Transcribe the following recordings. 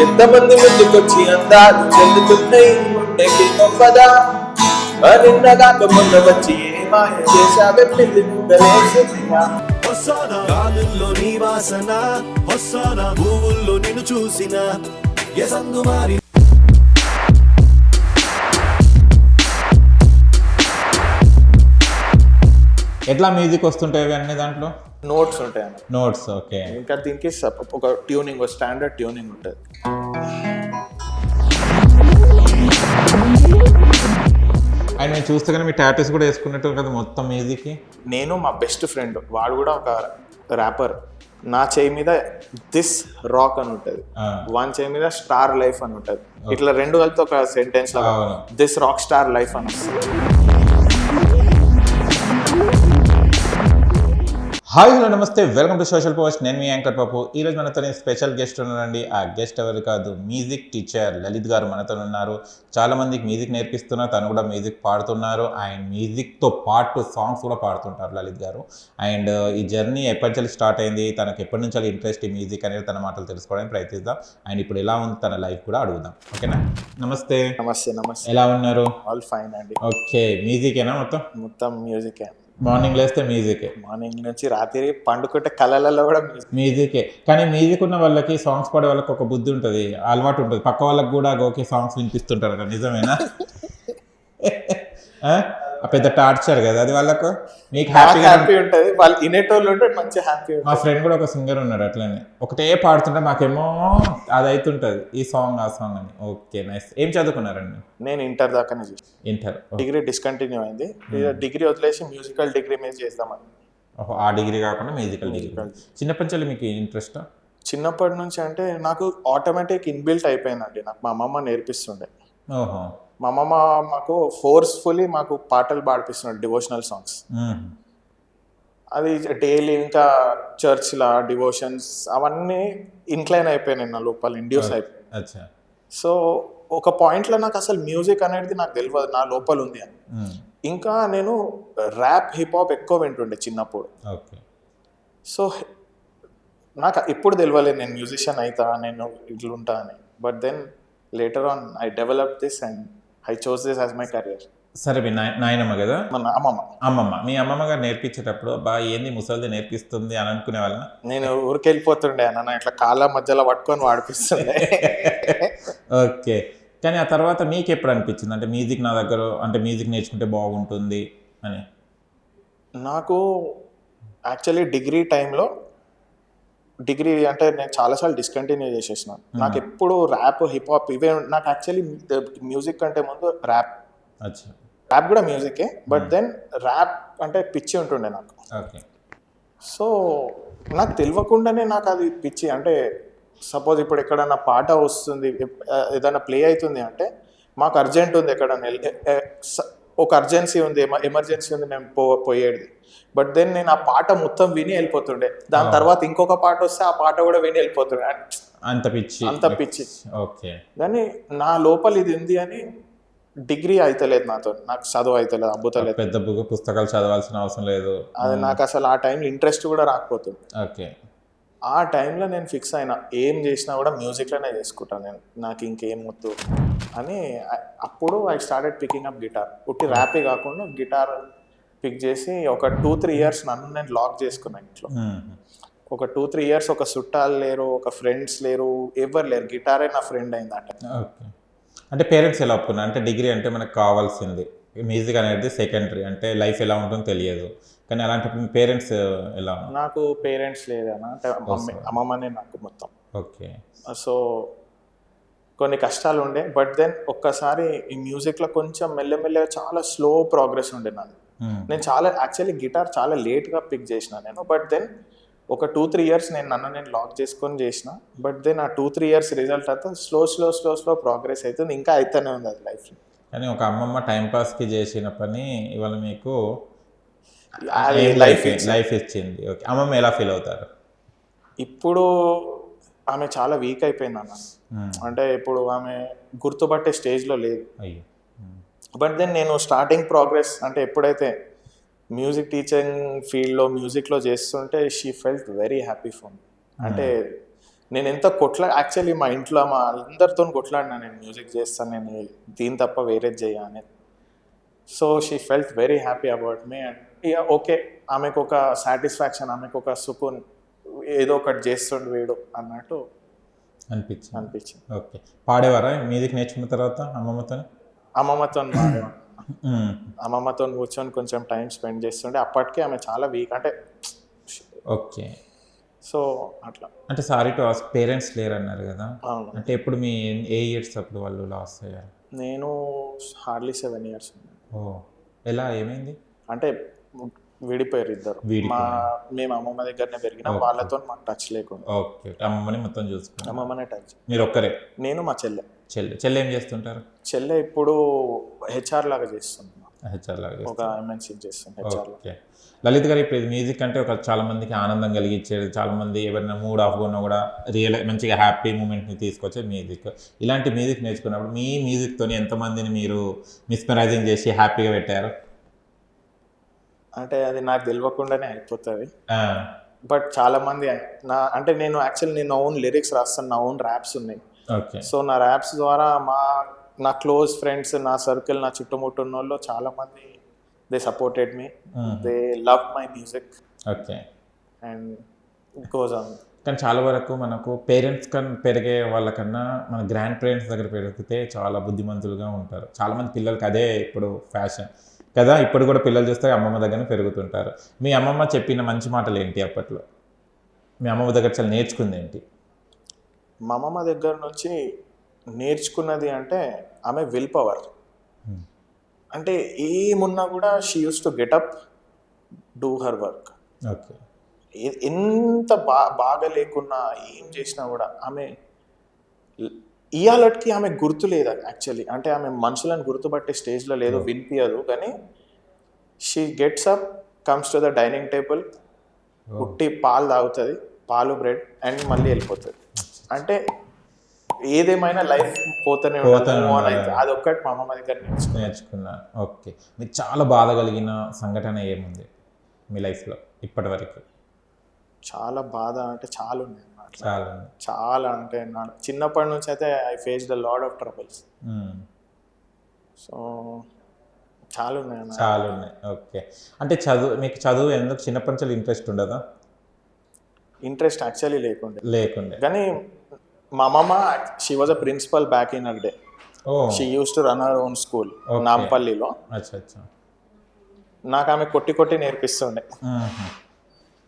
ఎంతమంది ముందుకొచ్చి అందాలు చెల్లుతున్నాయి గుండెకి గొప్పదా నిన్నగాక మొన్న వచ్చి ఏ మాయ చేశావే పెళ్లి ముందరేసిందిగా గాలుల్లో నీ వాసన హొస్సాన పువ్వుల్లో నిన్ను చూసిన ఎసందు మారి ఎట్లా మ్యూజిక్ వస్తుంటాయి అన్ని దాంట్లో నోట్స్ ఉంటాయి అన్న. నోట్స్ ఓకే ఇంకా దీనికి ఒక ట్యూనింగ్ స్టాండర్డ్ ట్యూనింగ్ ఉంటుంది. అండ్ నేను చూస్తే కానీ మీ టాటూస్ కూడా వేసుకున్నట్టు కదా మొత్తం మ్యూజిక్. నేను మా బెస్ట్ ఫ్రెండ్ వాడు కూడా ఒక ర్యాపర్. నా చేయి మీద దిస్ రాక్ అని ఉంటుంది, వన్ చేయి మీద స్టార్ లైఫ్ అని ఉంటుంది. ఇట్లా రెండు కలిపి ఒక సెంటెన్స్ లాగా దిస్ రాక్ స్టార్ లైఫ్ అని వస్తుంది. హాయ్ హలో నమస్తే, వెల్కమ్ టు సోషల్ పోస్ట్. నేను మీ యాంకర్ పాపు. ఈరోజు మనతో స్పెషల్ గెస్ట్ ఉన్నారండి. ఆ గెస్ట్ ఎవరు కాదు, మ్యూజిక్ టీచర్ లలిత్ గారు మనతో ఉన్నారు. చాలా మందికి మ్యూజిక్ నేర్పిస్తున్నారు, తను కూడా మ్యూజిక్ పాడుతున్నారు. అండ్ మ్యూజిక్తో పాటు సాంగ్స్ కూడా పాడుతుంటారు లలిత్ గారు. అండ్ ఈ జర్నీ ఎప్పటి నుంచి స్టార్ట్ అయింది, తనకు ఎప్పటి నుంచి ఇంట్రెస్ట్ ఈ మ్యూజిక్ అనేది తన మాటలు తెలుసుకోవడానికి ప్రయత్నిద్దాం. అండ్ ఇప్పుడు ఎలా ఉంది తన లైఫ్ కూడా అడుగుదాం. ఓకేనా? నమస్తే. నమస్తే. నమస్తే. ఎలా ఉన్నారు? ఆల్ ఫైన్ అండి. ఓకే, మ్యూజికేనా మొత్తం? మొత్తం మ్యూజికే. మార్నింగ్ లేస్తే మ్యూజికే, మార్నింగ్ నుంచి రాత్రి పండుకుంటే కళలలో కూడా మ్యూజికే. కానీ మ్యూజిక్ ఉన్న వాళ్ళకి, సాంగ్స్ పాడే వాళ్ళకి ఒక బుద్ధి ఉంటుంది, అలవాటు ఉంటుంది. పక్క వాళ్ళకి కూడా ఓకే సాంగ్స్ వినిపిస్తుంటారు కదా, నిజమేనా? ఆ పెద్ద టార్చర్ కదా అది వాళ్ళకు. మీకు హ్యాపీ ఉంటుంది, వాళ్ళు వినేటోళ్ళు ఉంటే మంచి హ్యాపీ. మా ఫ్రెండ్ కూడా ఒక సింగర్ ఉన్నాడు అట్లనే, ఒకటే పాడుతుంటే మాకేమో అది అవుతుంటుంది, ఈ సాంగ్ ఆ సాంగ్ అని. Okay, nice. ఏం చదువుకున్నారండి? నేను ఇంటర్ దాకానే చేసి ఇంటర్. డిగ్రీ డిస్కంటిన్యూ అయింది. డిగ్రీ వదిలేసి మ్యూజికల్ డిగ్రీ మీద చేద్దామని. ఆ డిగ్రీ కాకుండా మ్యూజికల్ డిగ్రీ. చిన్నప్పటి నుంచి మీకు ఇంట్రెస్ట్? చిన్నప్పటి నుంచి అంటే నాకు ఆటోమేటిక్ ఇన్బిల్ట్ అయిపోయిందండి. నాకు మా అమ్మమ్మ నేర్పిస్తుండే. ఓహో. మా అమ్మమ్మ మాకు ఫోర్స్ఫుల్లీ మాకు పాటలు పాడిపిస్తున్నాడు, డివోషనల్ సాంగ్స్. అది డైలీ ఇంకా చర్చ్లా డివోషన్స్ అవన్నీ ఇంక్లైన్ అయిపోయినాయి నా లోపల, ఇండ్యూస్ అయిపోయాయి. సో ఒక పాయింట్లో నాకు అసలు మ్యూజిక్ అనేది నాకు తెలియదు, నా లోపల ఉంది అని. ఇంకా నేను ర్యాప్ హిప్ హాప్ ఎక్కువ వింటుండే చిన్నప్పుడు. సో నాకు ఇప్పుడు తెలియలేదు నేను మ్యూజిషియన్ అవుతా, నేను ఇట్లుంటా అని. But then later on I develop this and I chose this as my career. సరే, మీ నాయనమ్మ కదా? మన అమ్మమ్మ. మీ అమ్మమ్మ గారు నేర్పించేటప్పుడు బా ఏంది ముసలిది నేర్పిస్తుంది అని అనుకునే వాళ్ళ? నేను ఊరికి వెళ్ళిపోతుండే అన్న, ఇట్లా కాళ్ళ మధ్యలో పట్టుకొని వాడిపిస్తుండే. ఓకే. కానీ ఆ తర్వాత మీకు ఎప్పుడు అనిపించింది అంటే మ్యూజిక్ నా దగ్గర, అంటే మ్యూజిక్ నేర్చుకుంటే బాగుంటుంది అని? నాకు యాక్చువల్లీ డిగ్రీ టైంలో, డిగ్రీ అంటే నేను చాలాసార్లు డిస్కంటిన్యూ చేసేసినాను. నాకు ఎప్పుడు ర్యాప్ హిప్ హాప్ ఇవే. నాకు యాక్చువల్లీ మ్యూజిక్ కంటే ముందు ర్యాప్ కూడా మ్యూజికే. బట్ దెన్ ర్యాప్ అంటే పిచ్చి ఉంటుండే నాకు. సో నాకు తెలియకుండానే నాకు అది పిచ్చి. అంటే సపోజ్ ఇప్పుడు ఎక్కడన్నా పాట వస్తుంది, ఏదైనా ప్లే అవుతుంది అంటే మాకు అర్జెంట్ ఉంది, ఎక్కడన్నా ఒక అర్జెన్సీ ఉంది, ఎమర్జెన్సీ ఉంది, మేము పోయేది. బట్ దెన్ నేను ఆ పాట మొత్తం విని వెళ్ళిపోతుండే. దాని తర్వాత ఇంకొక పాట వస్తే ఆ పాట కూడా విని వెళ్ళిపోతుండే. అంత పిచ్చి. ఓకే. కానీ నా లోపల ఇది ఉంది అని డిగ్రీ అయితలేదు నాతో, నాకు చదువు అయితలేదు, అబ్బుతలేదు. పెద్ద పుస్తకాలు చదవాల్సిన అవసరం లేదు. అది నాకు అసలు ఆ టైంలో ఇంట్రెస్ట్ కూడా రాకపోతుంది. ఓకే. ఆ టైంలో నేను ఫిక్స్ అయినా, ఏం చేసినా కూడా మ్యూజిక్లోనే చేసుకుంటాను నేను, నాకు ఇంకేం వద్దు అని. అప్పుడు I started picking up guitar. ఉట్టి ర్యాపే కాకుండా గిటార్ పిక్ చేసి ఒక 2-3 ఇయర్స్ నన్ను నేను లాక్ చేసుకున్నాను ఇంట్లో. ఒక 2-3 ఇయర్స్ ఒక చుట్టాలు లేరు, ఒక ఫ్రెండ్స్ లేరు, ఎవరు లేరు. గిటారే నా ఫ్రెండ్ అయింది అంటే. ఓకే. అంటే పేరెంట్స్ ఎలా ఒప్పుకున్నారు? అంటే డిగ్రీ అంటే మనకు కావాల్సింది, మ్యూజిక్ అనేది సెకండరీ, అంటే లైఫ్ ఎలా ఉంటుందో తెలియదు. కానీ అలాంటప్పుడు మీ పేరెంట్స్ ఎలా? నాకు పేరెంట్స్ లేదన్నా, అంటే అమ్మమ్మనే నాకు మొత్తం. ఓకే. సో కొన్ని కష్టాలు ఉండే. బట్ దెన్ ఒక్కసారి ఈ మ్యూజిక్లో కొంచెం మెల్లమెల్లగా చాలా స్లో ప్రోగ్రెస్ ఉండే నాది. నేను చాలా యాక్చువల్లీ గిటార్ చాలా లేట్గా పిక్ చేసిన నేను. బట్ దెన్ ఒక 2-3 ఇయర్స్ నేను లాక్ చేసుకొని చేసిన. బట్ దెన్ ఆ 2-3 ఇయర్స్ రిజల్ట్ అయితే స్లో ప్రోగ్రెస్ అవుతుంది, ఇంకా అయితేనే ఉంది అది లైఫ్లో. కానీ ఒక అమ్మమ్మ టైంపాస్కి చేసిన పని ఇవాళ మీకు లైఫ్ ఇచ్చింది. ఓకే. అమ్మమ్మ ఎలా ఫీల్ అవుతారు ఇప్పుడు? ఆమె చాలా వీక్ అయిపోయింది అన్న. అంటే ఇప్పుడు ఆమె గుర్తుపట్టే స్టేజ్లో లేదు. బట్ దెన్ నేను స్టార్టింగ్ ప్రోగ్రెస్ అంటే ఎప్పుడైతే మ్యూజిక్ టీచింగ్ ఫీల్డ్లో మ్యూజిక్లో చేస్తుంటే she felt very happy for me. అంటే నేను ఎంత యాక్చువల్లీ మా ఇంట్లో మా అందరితో కొట్లాడినా, నేను మ్యూజిక్ చేస్తాను, నేను దీని తప్ప వేరేది చేయ అనేది. So she felt very happy about me. And ఇక ఓకే, ఆమెకు ఒక సాటిస్ఫాక్షన్, ఆమెకు ఒక సుకూన్, ఏదో ఒకటి చేస్తుండు వీడు అన్నట్టు అనిపించింది. ఓకే, పాడేవారా మ్యూజిక్ నేర్చుకున్న తర్వాత అమ్మమ్మతో? అమ్మమ్మతో కూర్చొని కొంచెం టైం స్పెండ్ చేస్తుండే. అప్పటికే ఆమె చాలా వీక్, అంటే ఓకే. సో అట్లా. అంటే సారీ టు ఆస్క్, పేరెంట్స్ లేరు అన్నారు కదా, అవును. అంటే ఎప్పుడు మీ ఏ ఇయర్స్ అప్పుడు వాళ్ళు లాస్ అయ్యారు? నేను హార్డ్లీ 7 years. ఓ, ఎలా, ఏమైంది? అంటే విడిపోయారు ఇద్దరు. మేము అమ్మమ్మ దగ్గరనే పెరిగినాం, వాళ్ళతో మాకు టచ్ లేకుండా. ఓకే, అమ్మమ్మని మొత్తం చూసుకున్నాం. అమ్మమ్మనే టచ్. మీరు ఒక్కరే? నేను, మా చెల్లె. చెల్లె ఏం చేస్తుంటారు? చెల్లె ఇప్పుడు HR లాగా చేస్తుంది. HR లాగా ఒక MNC చేస్తుంది HR. ఓకే. లలిత్ గారు, ఇప్పుడు మ్యూజిక్ అంటే ఒక చాలా మందికి ఆనందం కలిగించేది, చాలా మంది ఎవరైనా మూడ్ ఆఫ్గా ఉన్నా కూడా మంచిగా హ్యాపీ మూమెంట్ని తీసుకొచ్చే మ్యూజిక్. ఇలాంటి మ్యూజిక్ నేర్చుకున్నప్పుడు మీ మ్యూజిక్తో ఎంతమందిని మీరు మిస్మరైజింగ్ చేసి హ్యాపీగా పెట్టారు? అంటే అది నాకు తెలియకుండానే అయిపోతుంది. బట్ చాలా మంది అంటే నేను యాక్చువల్లీ నేను ఓన్ లిరిక్స్ రాస్తాను, నా ఓన్ ర్యాప్స్ ఉన్నాయి. ఓకే. సో నా ర్యాప్స్ ద్వారా నా క్లోజ్ ఫ్రెండ్స్, నా సర్కిల్, నా చుట్టుముట్టు ఉన్న వాళ్ళు చాలా మంది they supported me, they love my music. Okay. And it goes on. కానీ చాలా వరకు మనకు పేరెంట్స్ కన్నా పెరిగే వాళ్ళకన్నా మన గ్రాండ్ పేరెంట్స్ దగ్గర పెరిగితే చాలా బుద్ధిమంతులుగా ఉంటారు. చాలామంది పిల్లలకి అదే ఇప్పుడు ఫ్యాషన్ కదా, ఇప్పుడు కూడా పిల్లలు చూస్తే అమ్మమ్మ దగ్గర పెరుగుతుంటారు. మీ అమ్మమ్మ చెప్పిన మంచి మాటలు ఏంటి అప్పట్లో? మీ అమ్మమ్మ దగ్గర చాలా నేర్చుకుంది ఏంటి? మా అమ్మమ్మ దగ్గర నుంచి నేర్చుకున్నది అంటే ఆమె విల్ పవర్. అంటే ఏమున్నా కూడా she use to get up, do her work. Okay. ఎంత బాగా లేకున్నా ఏం చేసినా కూడా ఆమె ఇయాలకి ఆమె గుర్తు లేదు యాక్చువల్లీ. అంటే ఆమె మనుషులను గుర్తుపట్టే స్టేజ్లో లేదు, వినిపించదు. కానీ she gets up, comes to the dining table, ఉట్టి పాలు తాగుతుంది, పాలు బ్రెడ్, అండ్ మళ్ళీ వెళ్ళిపోతుంది. అంటే ఏదేమైనా లైఫ్ పోతూనే ఉంటుంది. అది ఒక్కటి మా అమ్మమ్మ దగ్గర నేర్చుకున్నా. ఓకే. మీకు చాలా బాధ కలిగిన సంఘటన ఏముంది మీ లైఫ్లో ఇప్పటి వరకు? చాలా బాధ అంటే చాలా ఉన్నాయి. చాలా చాలా అంటే చిన్నప్పటి నుంచి అయితే I face the lot of troubles. So చాలా ఉన్నాయి. చాలా ఉన్నాయి. ఓకే. అంటే మీకు చదువు ఎందుకు చిన్నప్పటి నుంచి ఇంట్రెస్ట్ ఉండదా? ఇంట్రెస్ట్ యాక్చువల్లీ లేకుండే. కానీ మా అమ్మమ్మ, she was a principal back in her day. She use to run our own school నాంపల్లిలో. నాకు ఆమె కొట్టి నేర్పిస్తుండే.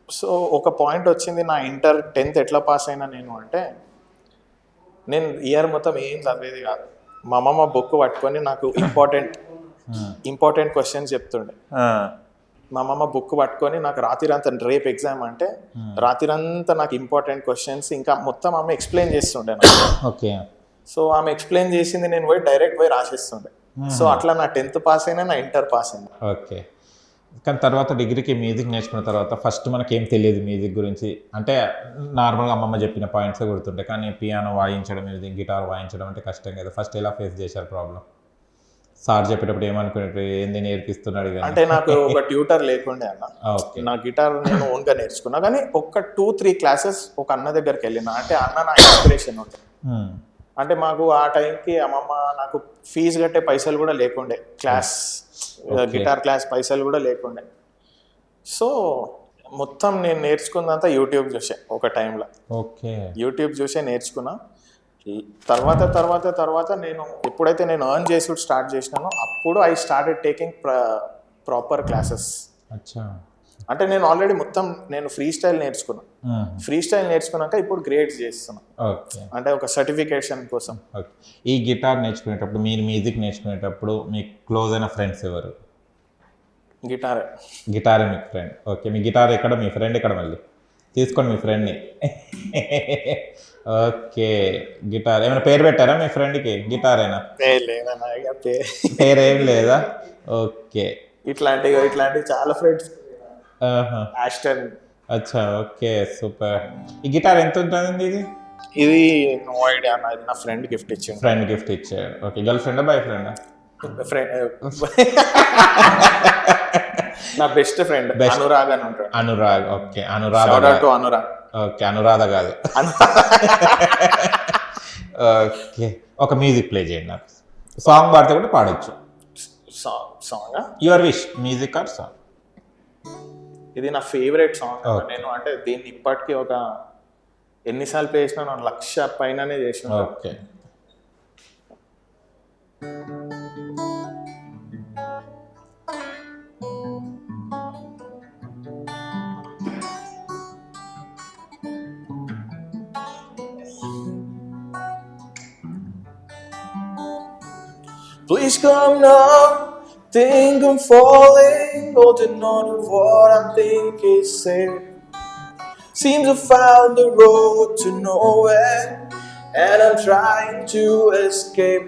సో ఒక పాయింట్ వచ్చింది, నా ఇంటర్ 10th ఎట్లా పాస్ అయినా నేను అంటే, నేను ఇయర్ మొత్తం ఏం చదివేది కాదు. మా అమ్మమ్మ బుక్ పట్టుకొని నాకు ఇంపార్టెంట్ క్వశ్చన్స్ చెప్తుండే. మా అమ్మమ్మ బుక్ పట్టుకొని నాకు రాత్రిరంతా, రేపు ఎగ్జామ్ అంటే రాత్రిరంతా నాకు ఇంపార్టెంట్ క్వశ్చన్స్ ఇంకా మొత్తం ఆమె ఎక్స్ప్లెయిన్ చేస్తుండే నాకు. ఓకే. సో ఆమె ఎక్స్ప్లెయిన్ చేసింది నేను డైరెక్ట్ పోయి రాసేస్తుండే. సో అట్లా నా 10th పాస్ అయినా, నా ఇంటర్ పాస్ అయినా. ఓకే. కానీ తర్వాత డిగ్రీకి మ్యూజిక్ నేర్చుకున్న తర్వాత ఫస్ట్ మనకేం తెలియదు మ్యూజిక్ గురించి. అంటే నార్మల్గా అమ్మమ్మ చెప్పిన పాయింట్స్ గుర్తుంటాయి, కానీ పియానో వాయించడం, గిటార్ వాయించడం అంటే కష్టం కదా. ఫస్ట్ ఎలా ఫేస్ చేశారు ప్రాబ్లం? సార్ చెప్పేటప్పుడు ఏమనుకునేట్టు, ఏంది నేర్పిస్తున్నాడు అంటే నాకు ఒక ట్యూటర్ లేకుండే అన్న. నా గిటార్ నేను ఓన్గా నేర్చుకున్నా, కానీ ఒక 2-3 క్లాసెస్ ఒక అన్న దగ్గరికి వెళ్ళిన. అంటే అన్న నా ఇన్స్పిరేషన్ ఉంటుంది. అంటే మాకు ఆ టైంకి అమ్మమ్మ నాకు ఫీజు కట్టే పైసలు కూడా లేకుండే, గిటార్ క్లాస్ పైసలు కూడా లేకుండే. సో మొత్తం నేను నేర్చుకున్నంతా యూట్యూబ్ చూసే ఒక టైంలో. ఓకే. యూట్యూబ్ చూసే నేర్చుకున్నా. తర్వాత నేను ఎప్పుడైతే నేను ఎర్న్ చేసుడు స్టార్ట్ చేసినానో అప్పుడు I started taking proper classes. అంటే నేను ఆల్రెడీ మొత్తం నేను ఫ్రీ స్టైల్ నేర్చుకున్నాక ఇప్పుడు గ్రేడ్స్ చేస్తున్నా. అంటే ఒక సర్టిఫికేషన్ కోసం. ఈ గిటార్ నేర్చుకునేటప్పుడు, మీరు మ్యూజిక్ నేర్చుకునేటప్పుడు మీకు క్లోజ్ అయిన ఫ్రెండ్స్ ఎవరు? గిటారే మీకు ఫ్రెండ్. ఓకే. మీ గిటార్ ఎక్కడ, మీ ఫ్రెండ్ ఎక్కడ? మళ్ళీ తీసుకోండి మీ ఫ్రెండ్ని. ఓకే. గిటార్ ఏమైనా పేరు పెట్టారా మీ ఫ్రెండ్కి? గిటారేనా? పేరేం లేదా? ఓకే. ఇట్లాంటి చాలా ఫ్రెండ్స్. అచ్చా. Okay, super. ఈ గిటార్ ఎంత ఉంటుంది? ఇది నో ఐడియా, నా ఫ్రెండ్ గిఫ్ట్ ఇచ్చాడు. ఓకే. గర్ల్ ఫ్రెండా, బాయ్ ఫ్రెండా? నా బెస్ట్ ఫ్రెండ్ అనురాగ్ అని ఉంటాడు. Anurag. Okay, Anuradha Shout out to Anurag. Okay, Anuradha కాదు. ఓకే, ఒక మ్యూజిక్ ప్లే చేయండి నాకు. సాంగ్ పాడితే కూడా పాడొచ్చు. Song your wish, music or song. ఇది నా ఫేవరెట్ సాంగ్. Okay. నేను అంటే దీన్ని ఇప్పటికీ ఒక ఎన్నిసార్లు ప్లే చేసినా 1,00,000 పైననే చేసిన. Okay, Please come now, think I'm falling, holding on to what I think is safe. Seems I found the road to nowhere, and I'm trying to escape.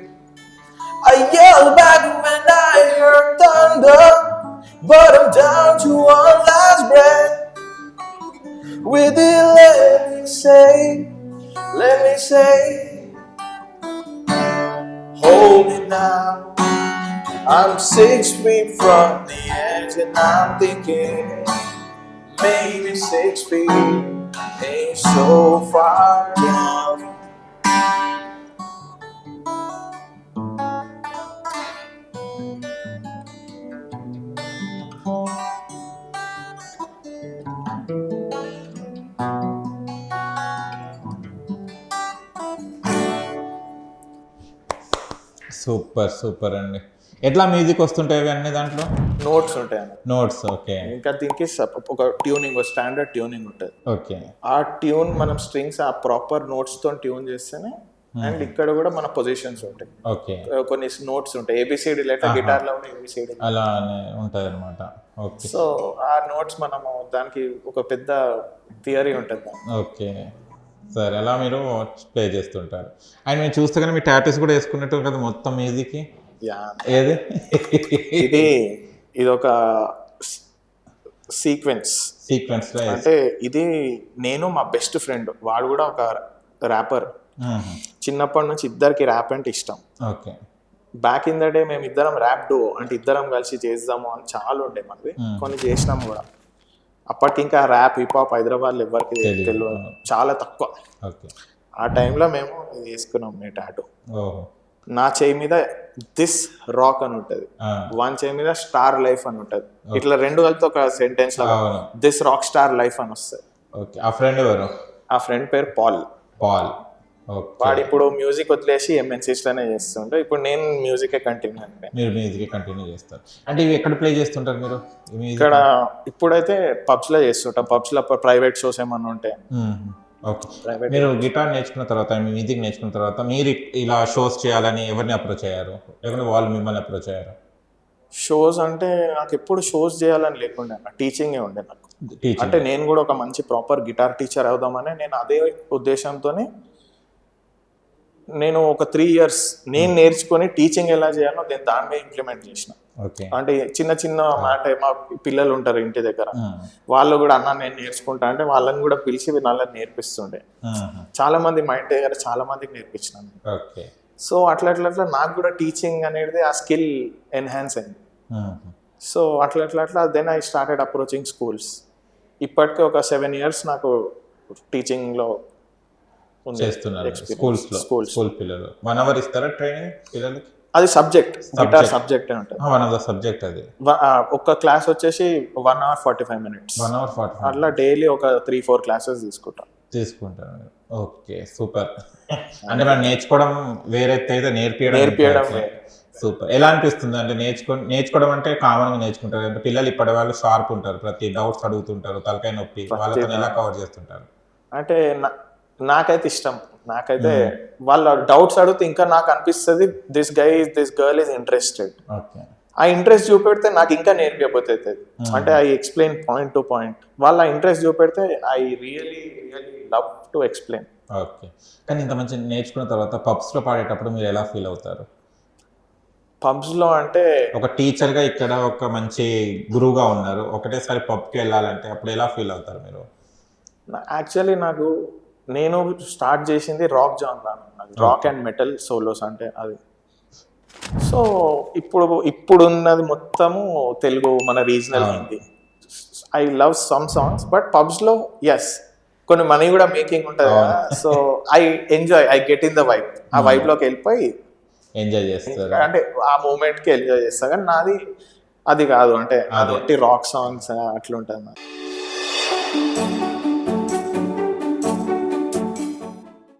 I yell back when I hear thunder, but I'm down to one last breath. With it, let me say, hold me now. I'm 6 feet from the edge and I'm thinking maybe 6 feet ain't so far down. Super super అండి. ఎట్లా music వస్తుంటాయి అన్ని దాంట్లో? Notes ఉంటాయి notes. Okay, ఇంకా దీనికి ఒక tuning, standard tuning ఉంటుంది. ఓకే, ఆ ట్యూన్ మనం స్ట్రింగ్స్ ఆ ప్రాపర్ నోట్స్ తో ట్యూన్ చేస్తేనే. అండ్ ఇక్కడ కూడా మన పొజిషన్స్ ఉంటాయి. ఓకే, కొన్ని నోట్స్ ఉంటాయి ఏబిసిడి, లేక గిటార్ లో ఏబిసిడి అలానే ఉంటుంది అనమాట. ఓకే, సో ఆ నోట్స్ మనము దానికి ఒక పెద్ద థియరీ ఉంటుంది. ఓకే, సరే, అలా మీరు ప్లే చేస్తుంటారు. అండ్ మేము చూస్తే కానీ మీ టాటూస్ కూడా వేసుకున్నట్టు కదా మొత్తం మ్యూజిక్కి. యా, ఏది? ఇది ఒక సీక్వెన్స్. అంటే ఇది నేను మా బెస్ట్ ఫ్రెండ్, వాడు కూడా ఒక ర్యాపర్. చిన్నప్పటి నుంచి ఇద్దరికి ర్యాప్ అంటే ఇష్టం. Okay, back in the day మేము ఇద్దరం ర్యాప్ డూ అంటే ఇద్దరం కలిసి చేద్దాము అని చాలా ఉండే మనది. కొన్ని చేసినాం కూడా. అప్పటికి ఇంకా ర్యాప్ హిప్ హాప్ హైదరాబాద్లో ఎవరికి తెలియదు, చాలా తక్కువ. ఓకే, ఆ టైంలో మేము ఇది వేసుకున్నాం మీ టాటూ. ఓహో, నా చేయి మీద దిస్ రాక్ అని ఉంటుంది, వన్ చేయి మీద స్టార్ లైఫ్ అని ఉంటుంది. ఇట్లా రెండు కలిపి ఒక సెంటెన్స్ లో దిస్ రాక్ స్టార్ లైఫ్ అని వస్తుంది. ఓకే, ఆ ఫ్రెండ్ ఎవరు? ఆ ఫ్రెండ్ పేరు పాల్. వాడు ఇప్పుడు మ్యూజిక్ వదిలేసి ఎంఎన్సీస్ లోనే చేస్తుంటే, ఇప్పుడు నేను మ్యూజిక్ కంటిన్యూ అంటే. మీరు మ్యూజిక్ కంటిన్యూ చేస్తారు అంటే ఇవి ఎక్కడ ప్లే చేస్తుంటారు మీరు? ఇక్కడ ఇప్పుడైతే పబ్స్ లో చేస్తుంటాం. పబ్స్ లో ప్రైవేట్ షోస్ ఏమన్నా ఉంటే. ఓకే, మీరు గిటార్ నేర్చుకున్న తర్వాత, మ్యూజిక్ నేర్చుకున్న తర్వాత మీరు ఇలా షోస్ చేయాలని ఎవరిని అప్రోచ్ అయ్యారు, లేకుంటే వాళ్ళు మిమ్మల్ని అప్రోచ్ అయ్యారు? షోస్ అంటే నాకు ఎప్పుడు షోస్ చేయాలని లేకుండే, టీచింగే ఉండే నాకు. అంటే నేను కూడా ఒక మంచి ప్రాపర్ గిటార్ టీచర్ అవుదామని నేను అదే ఉద్దేశంతోనే నేను ఒక 3 years నేను నేర్చుకొని టీచింగ్ ఎలా చేయాలో నేను దాని మీద ఇంప్లిమెంట్ చేసిన. అంటే చిన్న చిన్న మాట, మా పిల్లలు ఉంటారు ఇంటి దగ్గర, వాళ్ళు కూడా అన్న నేను నేర్చుకుంటా అంటే వాళ్ళని కూడా పిలిచి వాళ్ళని నేర్పిస్తుండే. చాలా మంది మా ఇంటి దగ్గర చాలా మందికి నేర్పించినాను. సో అట్లా అట్లా అట్లా నాకు కూడా టీచింగ్ అనేది ఆ స్కిల్ ఎన్హాన్స్ అయింది. సో అట్లా అట్లా అట్లా then I started approaching schools. ఇప్పటికీ ఒక 7 years నాకు టీచింగ్లో చేస్తున్నారు. స్కూల్ పిల్లలు 1 hour ఇస్తారా ట్రైనింగ్ పిల్లలకి? అది సబ్జెక్ట్, గిటార్ సబ్జెక్ట్ ఉంటుంది. వన్ ఆఫ్ ద సబ్జెక్ట్ అది. ఒక క్లాస్ వచ్చేసి 1 hour 45 minutes. 1 hour 45. అట్లా డైలీ ఒక 3-4 classes తీసుకుంటారు. Okay, super. అంటే మనం నేర్చుకోవడం వేరే అయితే నేర్పియడం సూపర్. ఎలా అనిపిస్తుంది అంటే నేర్చుకోవడం అంటే కామన్ గా నేర్చుకుంటారు అంటే పిల్లలు ఇప్పటి వాళ్ళు షార్ప్ ఉంటారు, ప్రతి డౌట్స్ అడుగుతుంటారు, తలకాయ నొప్పి, వాళ్ళతో ఎలా కవర్ చేస్తుంటారు? అంటే నాకైతే ఇష్టం. నాకైతే వాళ్ళ డౌట్స్ అడిగితే ఇంకా నాకు అనిపిస్తుంది దిస్ గర్ల్ ఈజ్ ఇంట్రెస్టెడ్. ఆ ఇంట్రెస్ట్ చూపెడితే నాకు ఇంకా నేర్పిపోతుంది. అంటే I explain point to point. వాళ్ళ ఇంట్రెస్ట్ చూపెడితే I really love to explain. Okay, కానీ ఇంత మంచి నేర్చుకున్న తర్వాత పబ్స్ లో పాడేటప్పుడు మీరు ఎలా ఫీల్ అవుతారు? పబ్స్ లో అంటే ఒక టీచర్ గా ఇక్కడ ఒక మంచి గురువుగా ఉన్నారు, ఒకటేసారి పబ్కి వెళ్ళాలంటే అప్పుడు ఎలా ఫీల్ అవుతారు మీరు? యాక్చువల్లీ నేను స్టార్ట్ చేసింది rock genre, rock and metal solos. అంటే అది సో ఇప్పుడున్నది మొత్తము తెలుగు మన regional Hindi. I love some songs but పబ్స్లో ఎస్ కొన్ని మనీ కూడా మేకింగ్ ఉంటుంది కదా. So I get in the vibe. ఆ వైబ్లోకి వెళ్ళిపోయి ఎంజాయ్ చేస్తారు. అంటే ఆ మూమెంట్కి ఎంజాయ్ చేస్తా. కానీ నాది అది కాదు, అంటే అదొట్టి రాక్ సాంగ్స్ అట్లా ఉంటుంది.